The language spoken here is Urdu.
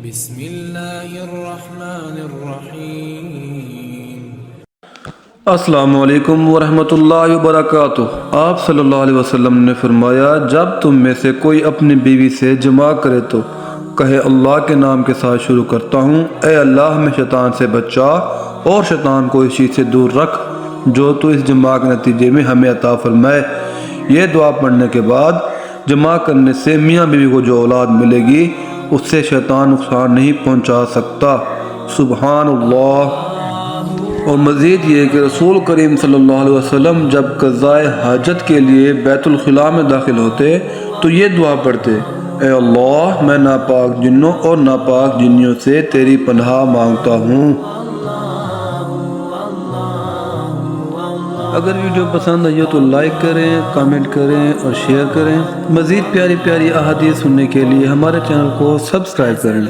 بسم اللہ الرحمن الرحیم۔ السلام علیکم ورحمۃ اللہ وبرکاتہ۔ آپ صلی اللہ علیہ وسلم نے فرمایا، جب تم میں سے کوئی اپنی بیوی سے جماع کرے تو کہے اللہ کے نام کے ساتھ شروع کرتا ہوں، اے اللہ ہمیں شیطان سے بچا اور شیطان کو اس چیز سے دور رکھ جو تو اس جماع کے نتیجے میں ہمیں عطا فرمائے۔ یہ دعا پڑھنے کے بعد جماع کرنے سے میاں بیوی کو جو اولاد ملے گی اس سے شیطان نقصان نہیں پہنچا سکتا۔ سبحان اللہ۔ اور مزید یہ کہ رسول کریم صلی اللہ علیہ وسلم جب قضائے حاجت کے لیے بیت الخلاء میں داخل ہوتے تو یہ دعا پڑھتے، اے اللہ میں ناپاک جنوں اور ناپاک جنیوں سے تیری پناہ مانگتا ہوں۔ اگر ویڈیو پسند آئی تو لائک کریں، کامنٹ کریں اور شیئر کریں۔ مزید پیاری پیاری احادیث سننے کے لیے ہمارے چینل کو سبسکرائب کریں۔